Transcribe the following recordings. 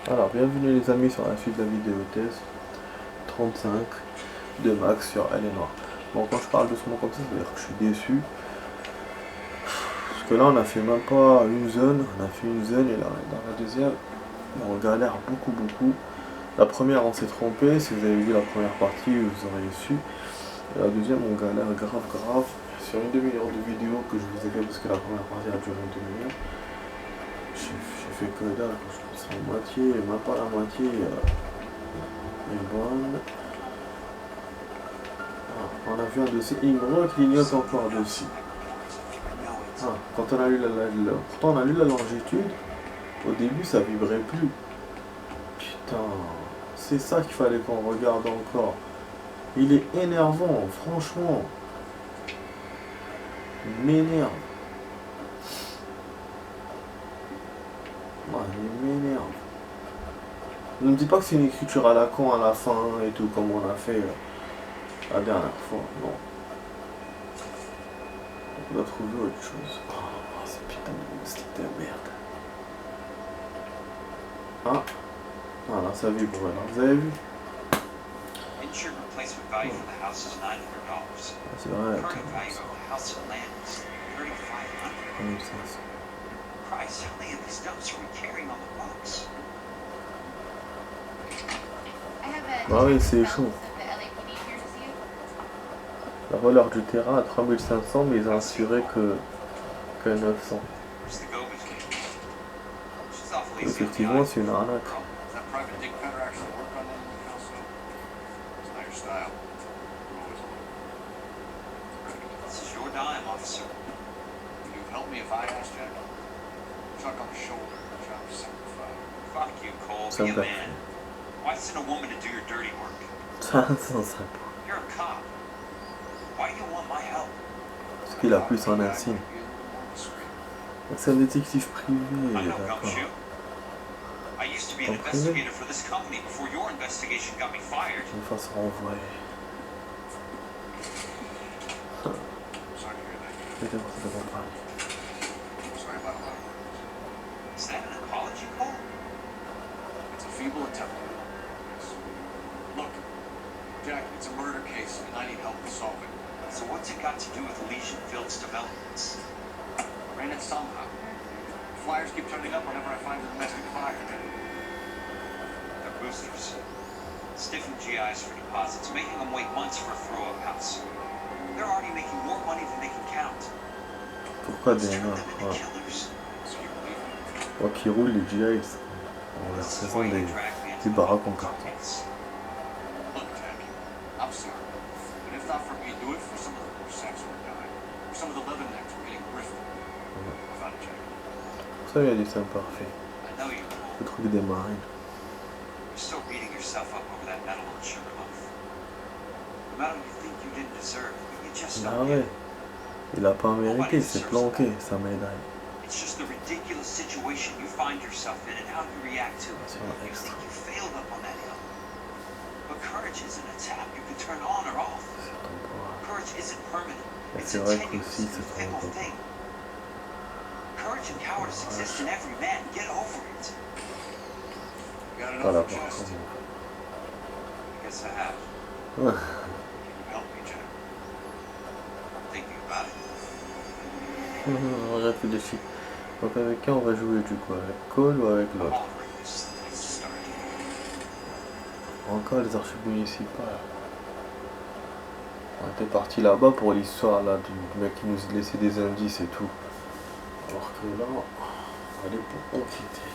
Alors, bienvenue les amis sur la suite de la vidéo test 35 de Max sur Elle est Noire. Bon, quand je parle doucement comme ça, ça veut dire que je suis déçu. Parce que là, on a fait même pas une zone, on a fait une zone et là, dans la deuxième, on galère beaucoup. La première, on s'est trompé. Si vous avez vu la première partie, vous auriez su. Et la deuxième, on galère grave. Sur une demi-heure de vidéo que je vous ai fait, parce que la première partie a duré une demi-heure, j'ai fait que dalle. Je pense la moitié, même pas la moitié. Est bonne. Ah, on a vu un dossier, il me clignote encore dessus. Ah, quand on a lu pourtant on a lu la longitude, au début ça vibrait plus. Putain, c'est ça qu'il fallait qu'on regarde encore. Il est énervant, franchement. Il m'énerve. Ouais, il m'énerve. Ne me dis pas que c'est une écriture à la con à la fin et tout, comme on a fait la dernière fois. Non. On doit trouver autre chose. Oh, ce putain de moustique de merde. Ah, ah là, ça vibre là. Vous avez vu? Insured replacement value for the house is $900. Ah, c'est vrai. Current value of the house and land is $3,500. 1500. Christ, how many of these notes are we carrying on the books? Bah oui, c'est chaud. La valeur du terrain à 3500, mais ils ont assuré que 900. Where's the go-between? She's awfully easy on the Effectivement, eye. c'est une arnaque. Does that private dick cutter actually work on anyone else? It's not your style. Always a little. This is your dime, officer. Would you help me if I asked, Jack? Chuck on the shoulder, job simplified. Fuck you, Cole. Ça Be me a man. Why send a woman to do your dirty work? 550. You're a cop. Why do you want my help? Parce qu'il a plus en insigne. C'est un détective privé, I'm no d'accord. gumshoe. I used to be an investigator for this company before your investigation got me fired. Une fois se renvoyer. Sorry to hear that. C'était pour ça qu'on parle. Sorry about a lot. Is that an apology, Cole? It's a feeble attempt. Yes. Look, Jack, it's a murder case, and I need help to solve it. So what's it got to do with Elysian Fields developments? Ran it somehow. Flyers keep turning up whenever I find a domestic fire. They're boosters. Stiffened GIs for deposits, making them wait months for a throw-up house. They're already making more money than they can count. Pourquoi Let's des turn noirs? them into killers. So you believe me? Moi qui roule les GIs, on This is représente why you des dragged me into the baraques en court carton. case. Look, Jack, I'm sorry. But if not for me, do it for some of the poor sacks who are dying. Or some of the leathernecks who are getting grifted. I found it, Jack. Ça, il y a du sein parfait. I know you, Cole. Le truc des marines. You're still beating yourself up over that medal on Sugarloaf. The medal you think you didn't deserve, but you just Ah don't ouais. get. Il a pas mérité, il s'est planqué, sa médaille. It's just the ridiculous situation you find yourself in and how you react to it. Sur You extra. think you failed up on that hill. But courage isn't a tap you can turn on or off. C'est temporaire. Courage isn't permanent. Et It's c'est a vrai tenuous qu'aussi, and c'est fickle temporaire. thing. Courage and cowardice exist in every man. Get over it. You got Pas la enough for porte. just. I guess I have. Ouais. Help me, Jack. I'm thinking about it. On réfléchit. Donc avec qui on va jouer du coup? Avec Cole ou avec I'm l'autre? all ready. This is the place to start. Encore les archives municipales. On était parti là-bas pour l'histoire là du mec qui nous laissait des indices et tout. Alors que là, on allait pour enquêter.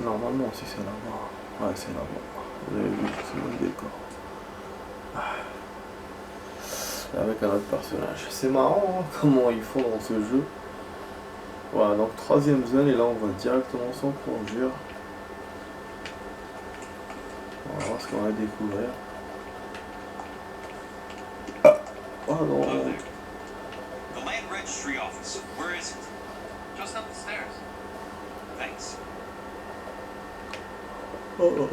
Normalement aussi c'est là-bas. Ouais, c'est là-bas. Vous avez vu, c'est le décor. Et avec un autre personnage. C'est marrant hein, comment ils font dans ce jeu. Voilà, donc troisième zone et là on va directement sans conduire. On va voir ce qu'on va découvrir. Ah, oh non. Hello there. The land registry office. Where is it? Just up the stairs. Thanks. Oh.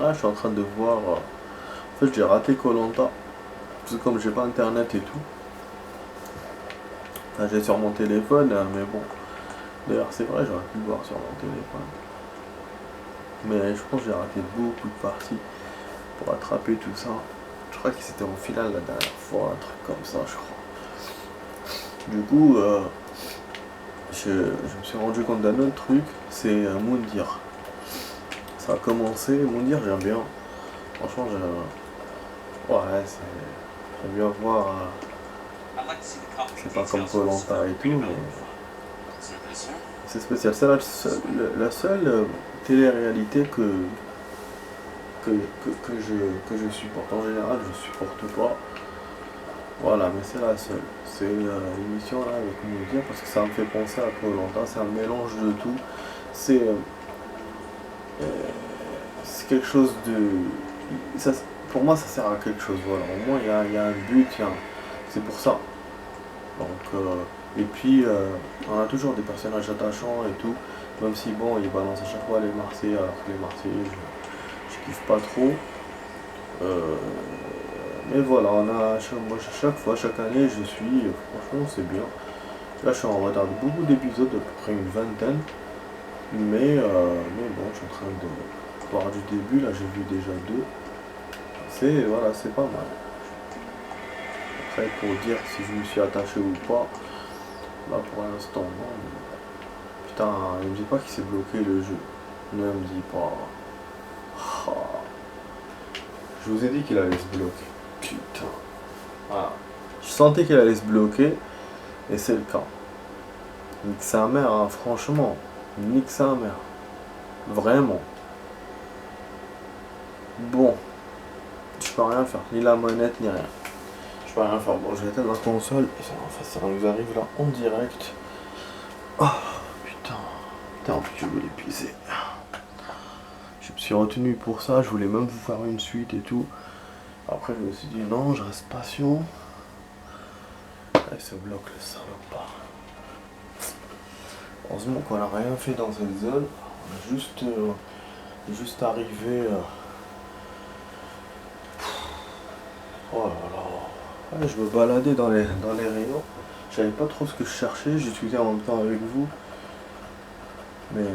Ah, je suis en train de voir. En fait, j'ai raté koh. Parce que comme j'ai pas internet et tout. Enfin, j'ai sur mon téléphone, mais bon. D'ailleurs, c'est vrai, j'aurais pu le voir sur mon téléphone. Mais je pense que j'ai raté beaucoup de parties pour attraper tout ça. Je crois que c'était au final la dernière fois, un truc comme ça, je crois. Du coup, je me suis rendu compte d'un autre truc, c'est Moundir. Ça a commencé, Moundir j'aime bien. Franchement, ouais, j'aime bien voir. I'd like to see the company C'est pas comme details koh so et tout, mais C'est ça? c'est spécial. C'est la seule télé-réalité que je supporte. En général, je supporte pas. Voilà, mais c'est la seule. C'est l'émission là avec Moundir parce que ça me fait penser à koh. C'est un mélange de tout. C'est c'est quelque chose de. Ça, pour moi, ça sert à quelque chose. Voilà. Au moins, il y a un but. C'est pour ça. Donc, et puis, on a toujours des personnages attachants et tout. Même si, bon, ils balancent à chaque fois les Marseillais, alors que les Marseillais, je kiffe pas trop. Mais voilà, moi, chaque fois, chaque année, je suis. Franchement, c'est bien. Là, je suis en retard de beaucoup d'épisodes, à peu près une vingtaine. Mais bon, je suis en train de voir du début. Là, j'ai vu déjà 2. Voilà, c'est pas mal. Après, pour dire si je me suis attaché ou pas, là pour l'instant, non. Putain, il me dit pas qu'il s'est bloqué le jeu. Ne me dit pas. Ah. Je vous ai dit qu'il allait se bloquer. Putain. Voilà. Je sentais qu'il allait se bloquer. Et c'est le cas. Nique sa mère, hein, franchement. Nique sa mère. Vraiment. Bon. Je peux rien faire. Ni la manette, ni rien. Je peux rien faire. Bon, je vais éteindre la console. Et ça nous arrive là en direct. Oh, putain. Putain, je voulais pisser. Je me suis retenu pour ça. Je voulais même vous faire une suite et tout. Après, je me suis dit non, je reste patient. Il se bloque le salopard. Heureusement qu'on n'a rien fait dans cette zone. On a juste arrivé. Oh là là. Ouais, je me baladais dans les rayons. Je savais pas trop ce que je cherchais. J'ai discuté en même temps avec vous. Mais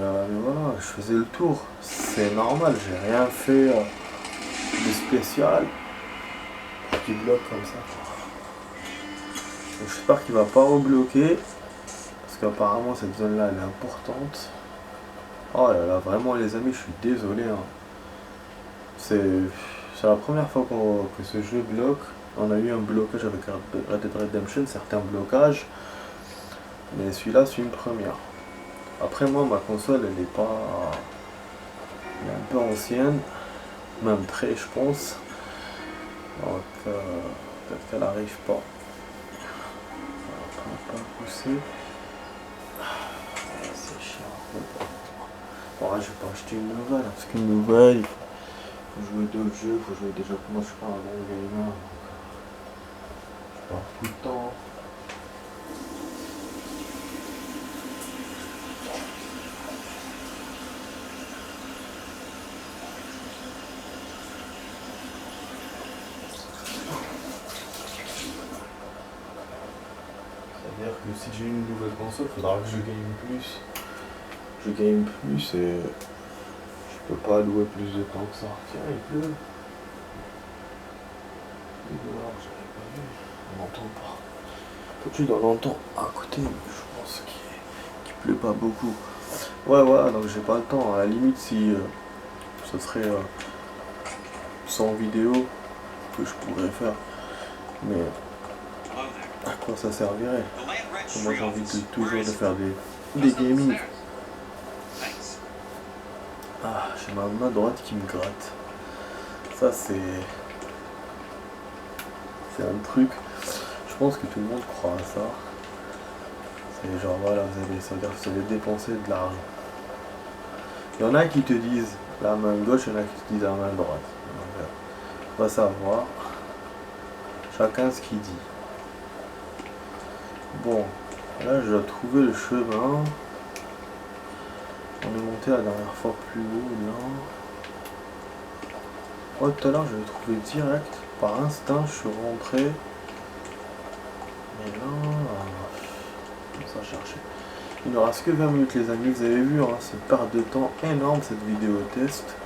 voilà, je faisais le tour. C'est normal, j'ai rien fait de spécial. Pour qu'il bloque comme ça. Donc, j'espère qu'il va pas rebloquer. Parce qu'apparemment cette zone là elle est importante. Oh là là, vraiment les amis, je suis désolé. Hein. C'est la première fois que ce jeu bloque. On a eu un blocage avec Red Dead Redemption, certains blocages. Mais celui-là, c'est une première. Après moi, ma console, elle est pas... Elle est un peu ancienne. Même très, je pense. Donc, peut-être qu'elle n'arrive pas. On va pas pousser. C'est chiant. Bon, je vais pas acheter une nouvelle. Parce qu'une nouvelle, il faut jouer d'autres jeux. Il faut jouer déjà. Moi, je suis pas un bon gamer. Donc, je perds tout le temps. C'est-à-dire que si j'ai une nouvelle console, il faudra que je game plus. Je game plus et je peux pas louer plus de temps que ça. Tiens, il pleut. Il est dehors, j'avais pas vu. On n'entend pas. D'habitude on l'entend à côté, mais je pense qu'il pleut pas beaucoup. Ouais, voilà, donc j'ai pas le temps. À la limite, si ce serait sans vidéo que je pourrais faire. Mais à quoi ça servirait? Moi j'ai envie toujours de faire des gaming. Ah, j'ai ma main droite qui me gratte. Ça c'est un truc. Je pense que tout le monde croit à ça. C'est genre voilà, ça veut dire que vous allez dépenser de l'argent. Il y en a qui te disent la main gauche, il y en a qui te disent la main droite. Donc, on va savoir. Chacun ce qu'il dit. Bon, là je dois trouver le chemin. On est monté la dernière fois plus haut là. Oh, tout à l'heure, je l'ai trouvé direct. Par instinct, je suis rentré. Mais là, ça chercher. Il ne reste que 20 minutes, les amis. Vous avez vu, hein, c'est une perte de temps énorme cette vidéo test.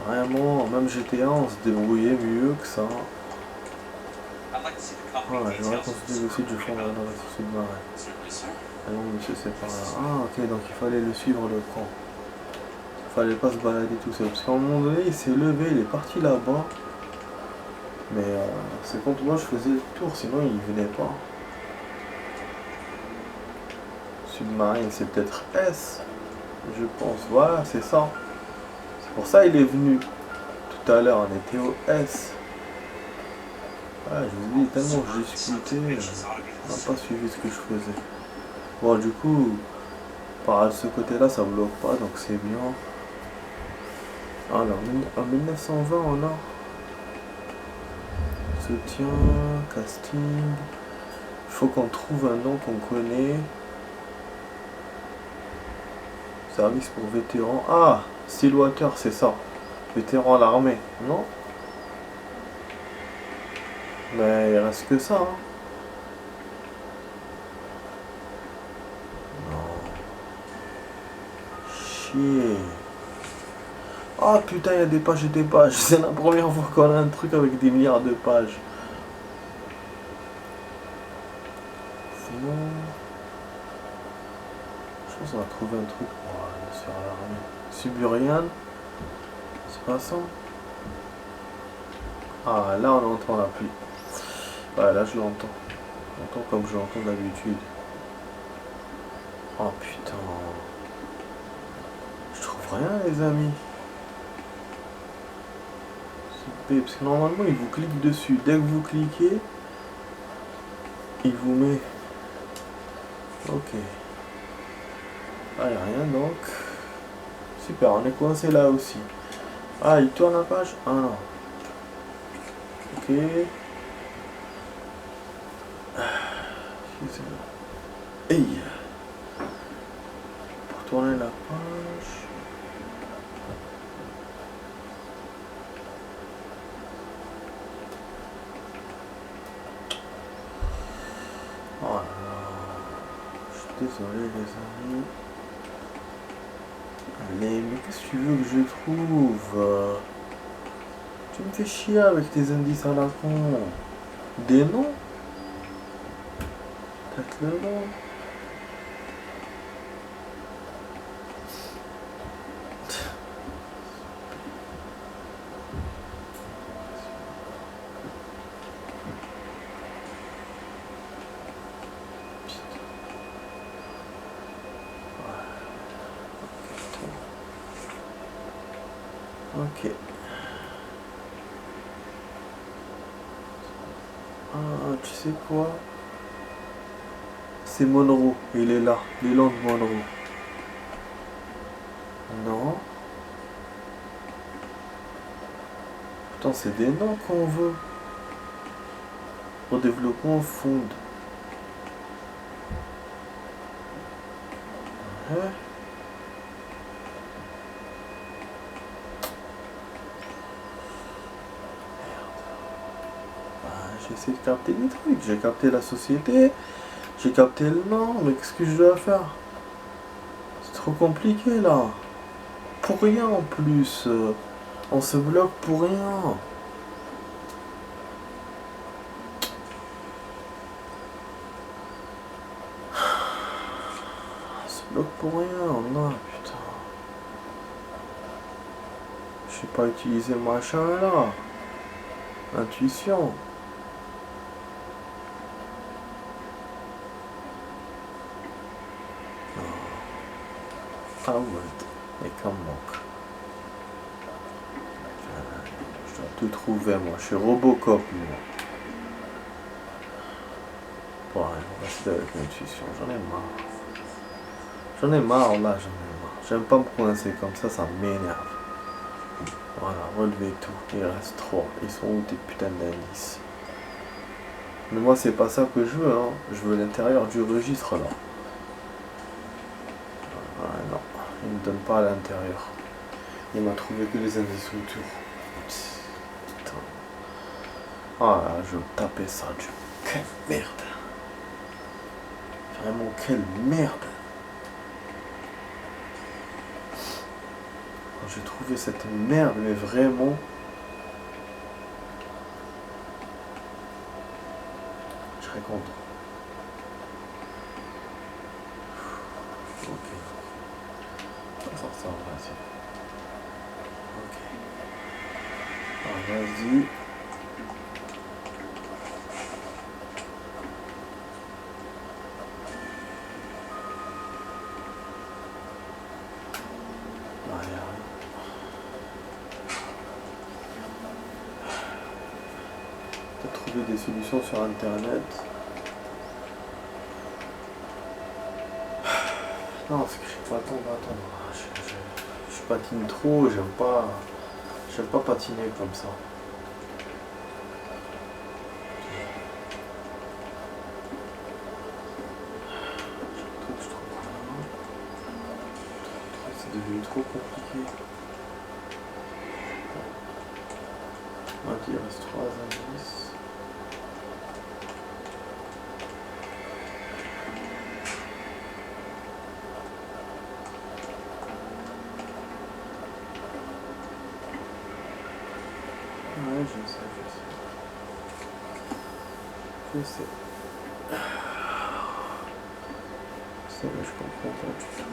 Vraiment, même GTA, on se débrouillait mieux que ça. Voilà, j'aimerais consulter le site du fond de la sous-marin. Certainly, sir. Ah non, monsieur, c'est par là. Ah, ok, donc il fallait le suivre le camp. Il fallait pas se balader tout seul. Parce qu'à un moment donné, il s'est levé, il est parti là-bas. Mais c'est quand moi je faisais le tour, sinon il venait pas. Submarine, c'est peut-être S, je pense. Voilà, c'est ça. C'est pour ça il est venu. Tout à l'heure, on était au S. Ah, je vous dis, tellement que j'ai discuté, on n'a pas suivi ce que je faisais. Bon, du coup, par ce côté-là, ça bloque pas, donc c'est bien. Alors, en 1920, on a soutien, casting. Il faut qu'on trouve un nom qu'on connaît. Service pour vétérans. Ah, Stillwater, c'est ça. Vétéran à l'armée, non? Mais il reste que ça, hein. Chier. Ah putain, il y a des pages et des pages. C'est la première fois qu'on a un truc avec des milliards de pages. Sinon, je pense qu'on va trouver un truc pour aller sur l'armée. Siburian. C'est pas ça? Ah, là on entend la pluie. Ouais, là je l'entends. Je l'entends comme je l'entends d'habitude. Oh putain. Je trouve rien, les amis. C'est parce que normalement il vous clique dessus. Dès que vous cliquez, il vous met. Ok. Ah, il n'y a rien donc. Super, on est coincé là aussi. Ah, il tourne la page? Ah non. Ok. Hey. Pour tourner la page. Oh là là. Je suis désolé les amis. Allez, mais qu'est-ce que tu veux que je trouve? Tu me fais chier avec tes indices à la con. Des noms? Peut-être le nom. Ok. Ah, tu sais quoi? C'est Monroe, il est là, l'élan de Monroe. Non. Putain, c'est des noms qu'on veut. Pour développement fond. Hein? J'ai essayé de capter des trucs, j'ai capté la société, j'ai capté le nom, mais qu'est-ce que je dois faire? C'est trop compliqué là. Pour rien en plus. On se bloque pour rien. On se bloque pour rien, non, putain. Je sais pas utiliser machin là. Intuition. Ah ouais, mais comme manque. Je dois tout trouver moi, je suis Robocop moi. Bon, allez, on va rester avec l'intuition, j'en ai marre. J'en ai marre là, j'en ai marre. J'aime pas me coincer comme ça m'énerve. Voilà, relevez tout, il reste 3. Ils sont où tes putains d'indices? Mais moi c'est pas ça que je veux, hein. Je veux l'intérieur du registre là. Ah non, il me donne pas à l'intérieur. Il m'a trouvé que les indices autour. Putain. Ah là, je tapais ça, Dieu. Quelle merde. Vraiment, quelle merde. J'ai trouvé cette merde, mais vraiment. Je serais content. Ok. On va faire ça, vas-y. Ok. Alors, vas-y. Peut-être trouver des solutions sur internet. Non, c'est que je sais pas attendre. Je patine trop, j'aime pas patiner comme ça. C'est devenu trop compliqué. Il reste 3 indices. Ouais, je sais. Je sais, mais je comprends pas du tout.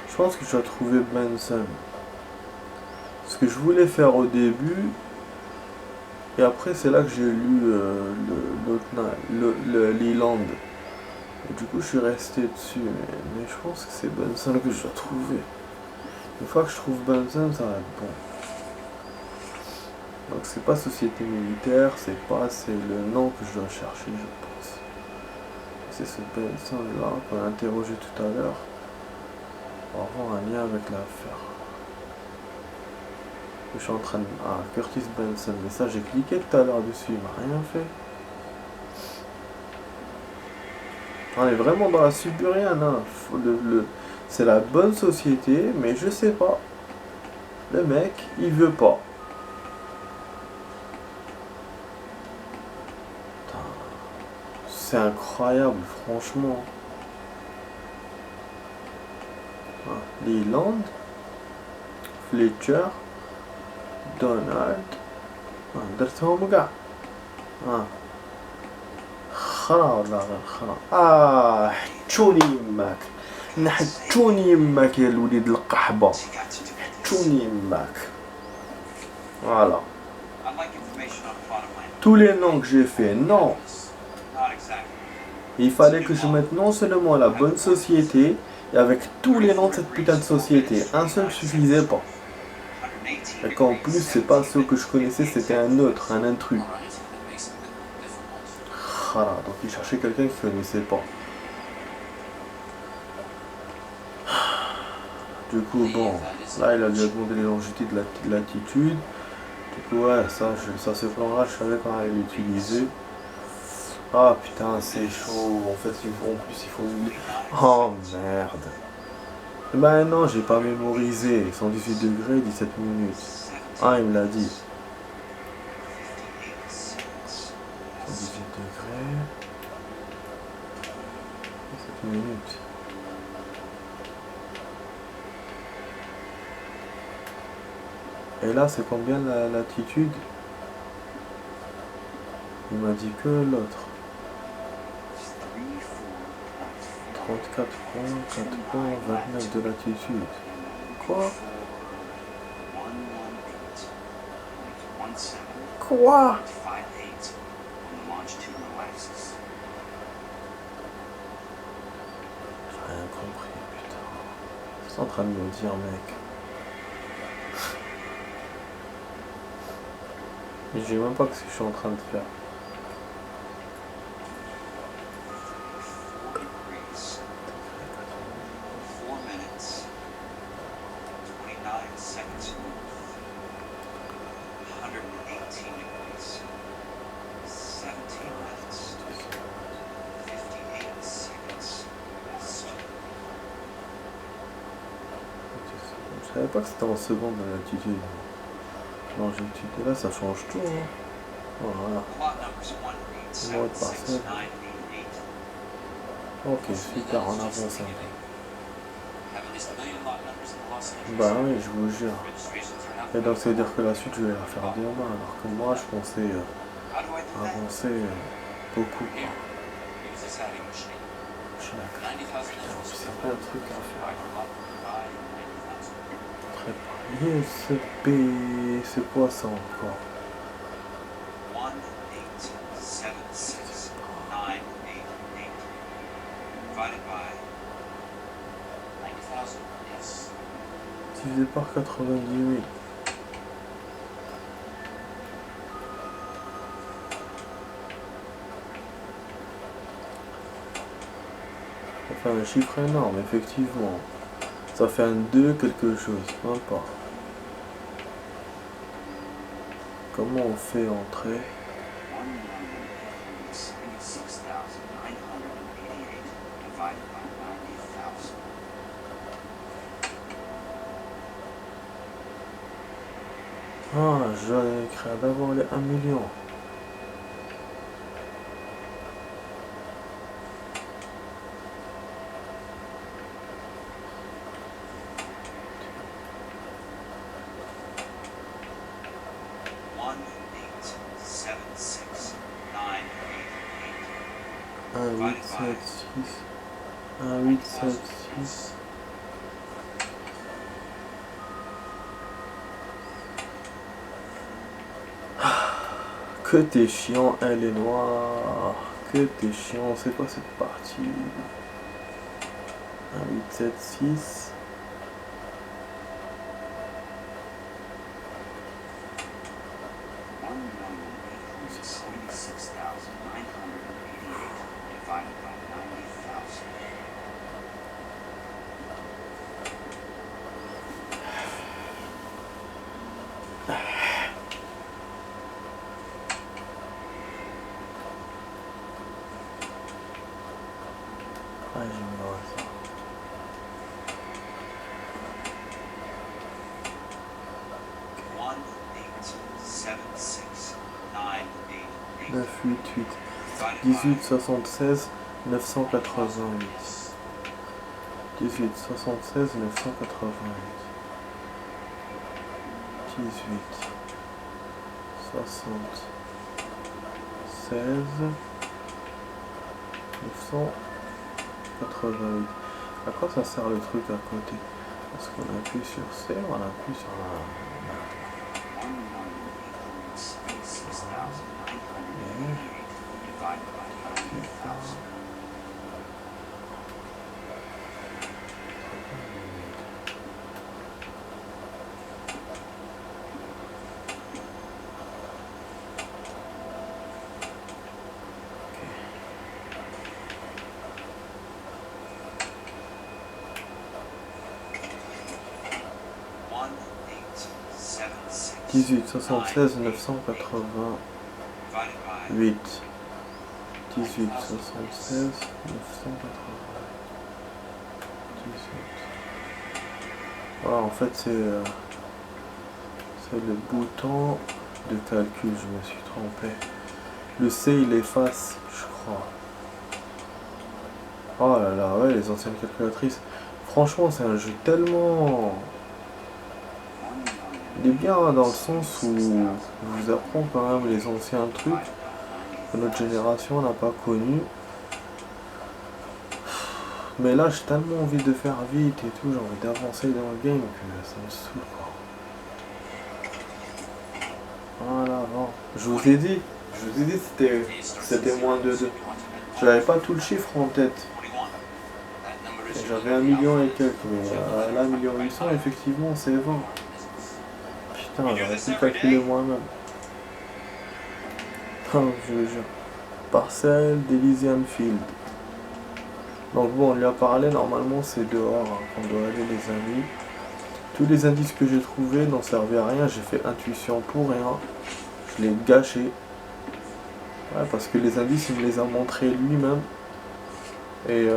Je pense que je dois trouver Benson. Ce que je voulais faire au début, et après c'est là que j'ai lu Leland. Et du coup je suis resté dessus, mais je pense que c'est Benson que je dois trouver. Une fois que je trouve Benson, ça va être bon. Donc c'est pas société militaire, c'est le nom que je dois chercher, je pense. C'est ce Benson là qu'on a interrogé tout à l'heure. On va avoir un lien avec l'affaire. Je suis en train de... Ah, Curtis Benson. Mais ça, j'ai cliqué tout à l'heure dessus. Il m'a rien fait. On est vraiment dans la suburienne. Hein. C'est la bonne société, mais je sais pas. Le mec, il veut pas. C'est incroyable, franchement. Ah, Leland, Fletcher, Donald. درتهم كاع خلاص خلاص حتشوني يماك نحتشوني يماك يا الوليد القحبة حتشوني يماك. Voilà. Tous les noms que j'ai fait, non. Il fallait que je mette non seulement la bonne société, et avec tous les noms de cette putain de société. Un seul suffisait pas. Et qu'en plus, c'est pas ceux que je connaissais, c'était un autre, un intrus. Voilà, donc il cherchait quelqu'un qu'il connaissait pas. Du coup, bon, là il a lui demandé les longitudes de latitude. Du coup, ouais, ça ce plan-là, je savais quand elle l'utiliser. Ah putain, c'est chaud. En fait, il faut oublier. Oh merde. Ben non, j'ai pas mémorisé. 118 degrés, 17 minutes. Ah, il me l'a dit. 118 degrés. 17 minutes. Et là, c'est combien la latitude? Il m'a dit que l'autre. 34 points, 4 points, 29 de latitude. Quoi? Quoi? J'ai rien compris, putain. C'est en train de me dire, mec. Je sais même pas ce que je suis en train de faire. savais pas que c'était en seconde l'altitude. Longitude. Et là, ça change tout. Hein. Voilà. Lot numbers 1, 8, Mode 7, 6, parcelle. 9, 8, 8. Ok, super, on avance un peu. Have at least 1 million lot numbers in the Los Angeles Bah area. oui, je vous jure. Registrations are enough. Et donc ça veut dire que la suite, je vais la faire demain, alors que moi, je pensais How do I do that? avancer beaucoup. Here, use this adding machine. Je suis d'accord. 90,000 inches. C'est plein de trucs à faire. Divide your lot by 90,000. Préparer c'est quoi ça encore? 1, 8, 7, 6, 9, 8, 8. Divided by 90,000, yes. Divisé par 90 000. Ça fait un chiffre énorme, effectivement. Ça fait un 2 quelque chose, même pas. Comment on fait entrer? 1,76,988 divided by 90,000. Ah, je dois écrire d'abord les 1 million. One, 8, 7, 6, 9, 8, 8. 1, 8, 7, 6. 1, 8, 7, 6. Que t'es chiant, elle est noire. Que t'es chiant, c'est quoi cette partie? 1, 8, 7, 6. Divided by 90,000. Ah, j'ignorais ça. One, 8, 7, 6, 9, 8, 8. 9, 8, 8. Divided 18, 76, 988. 18, 76, 988. 18, 76, 988. À quoi ça sert le truc à côté? Parce qu'on appuie sur C, on appuie sur la... 1,876,988 divided by 90,000. One, 8, 7, 6, 18, 76, 988. divided by 18, 76, 988. 18. Voilà, en fait, c'est le bouton de calcul, je me suis trompé. Le C, il efface, je crois. Oh là là, ouais, les anciennes calculatrices. Franchement, c'est un jeu tellement... Il est bien hein, dans le sens où il vous apprend quand même les anciens trucs que notre génération n'a pas connus. Mais là, j'ai tellement envie de faire vite et tout, j'ai envie d'avancer dans le game que ça me saoule quoi. Voilà, bon. Je vous ai dit c'était moins de 2. J'avais pas tout le chiffre en tête. 21. That number is J'avais 1 million et quelques, mais là, 1 million 800, effectivement, c'est 20. Putain, j'aurais pu calculer moi-même. Oh, je vous jure. Parcelle d'Elysian Field. Donc bon, on lui a parlé, normalement c'est dehors hein, qu'on doit aller les amis. Tous les indices que j'ai trouvés n'en servaient à rien, j'ai fait intuition pour rien. Je l'ai gâché. Ouais, parce que les indices, il me les a montrés lui-même. Et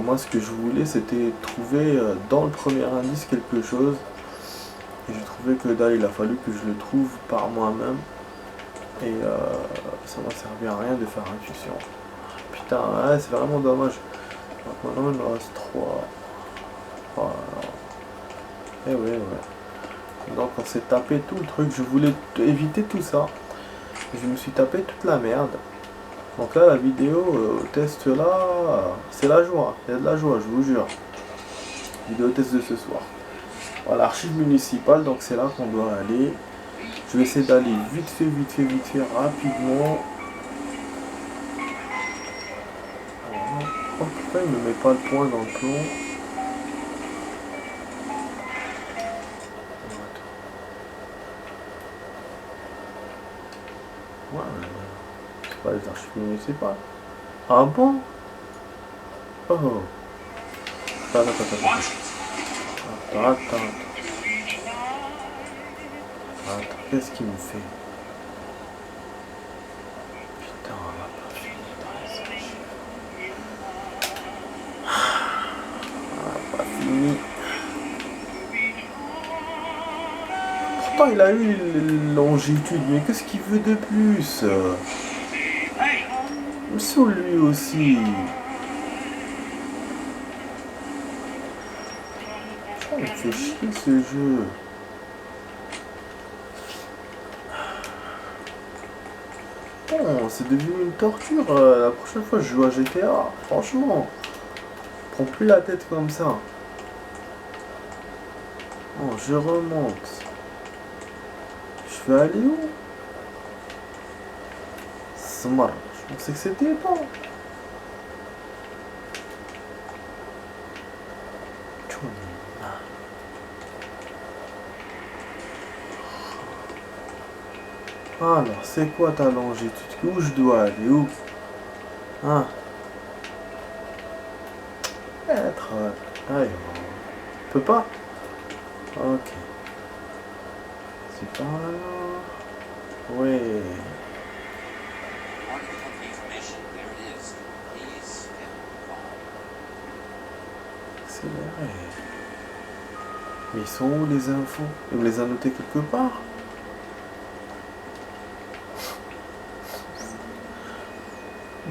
moi, ce que je voulais, c'était trouver dans le premier indice quelque chose Et j'ai trouvé que dalle, il a fallu que je le trouve par moi-même. Et ça m'a servi à rien de faire intuition. Putain, ouais, c'est vraiment dommage. Donc maintenant il me reste 3. Voilà. Et ouais, ouais. Donc on s'est tapé tout le truc. Je voulais éviter tout ça. Je me suis tapé toute la merde. Donc là, la vidéo test là, c'est la joie. Il y a de la joie, je vous jure. Vidéo test de ce soir. Voilà, archive municipale, donc c'est là qu'on doit aller. Je vais essayer d'aller vite fait, rapidement. Voilà. Oh, pourquoi il ne me met pas le point dans le plomb? Ouais, c'est pas les archives municipales. Ah bon? Oh. Attends. Attends, qu'est-ce qu'il me fait? Putain, on n'a pas fini dans les archives. On n'a pas fini. Pourtant, il a eu longitude, mais qu'est-ce qu'il veut de plus? Il me saoule lui aussi. Oh, il me fait chier ce jeu. Bon, c'est devenu une torture. La prochaine fois, je joue à GTA. Franchement, prends plus la tête comme ça. Bon, je remonte. Je vais aller où? Smart. Je pensais que c'était bon. Alors, c'est quoi ta longitude? Où je dois aller? Où? Ah. Être. Allez, on peut pas? Ok. C'est pas là. Oui. Accéléré. Mais ils sont où les infos? Il me les a notés quelque part?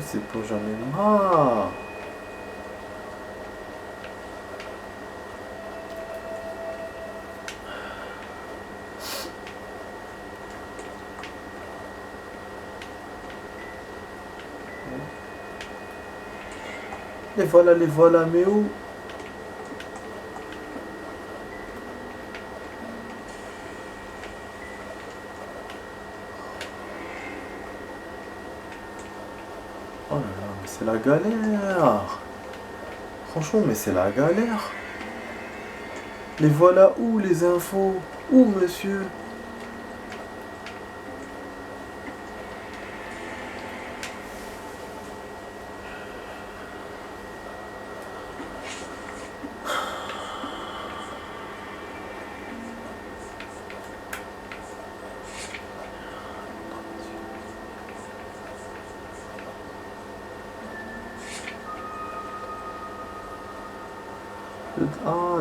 C'est pour jamais marre. Les voilà, mais où? Oh là là, mais c'est la galère. Franchement, mais c'est la galère. Les voilà où les infos? Où, monsieur?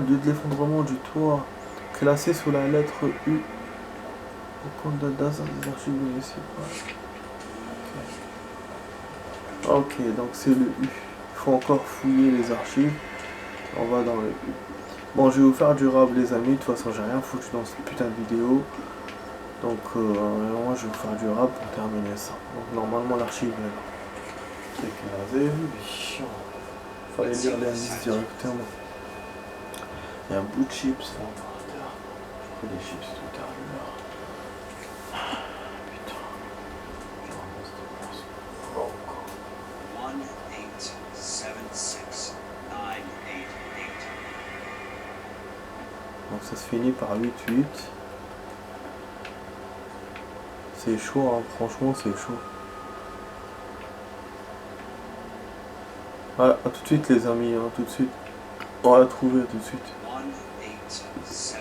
Lieu de l'effondrement du toit, classé sous la lettre U. Au compte de DAS des archives municipales. Ok, donc c'est le U. Il faut encore fouiller les archives. On va dans le U. Bon, je vais vous faire durable, les amis. De toute façon, j'ai rien foutu dans cette putain de vidéo. Donc, moi, je vais vous faire durable pour terminer ça. Donc, normalement, l'archive est là. C'est que vous avez vu, il est chiant. Fallait lire l'indice directement. Il y a un bout de chips là par terre. Je prends des chips tout à l'heure. Putain. Je ramasse des places. Oh, encore. 1876988. Donc ça se finit par 8-8. C'est chaud, hein. Franchement c'est chaud. Ah, tout de suite les amis, hein. Tout de suite. On va la trouver tout de suite. 187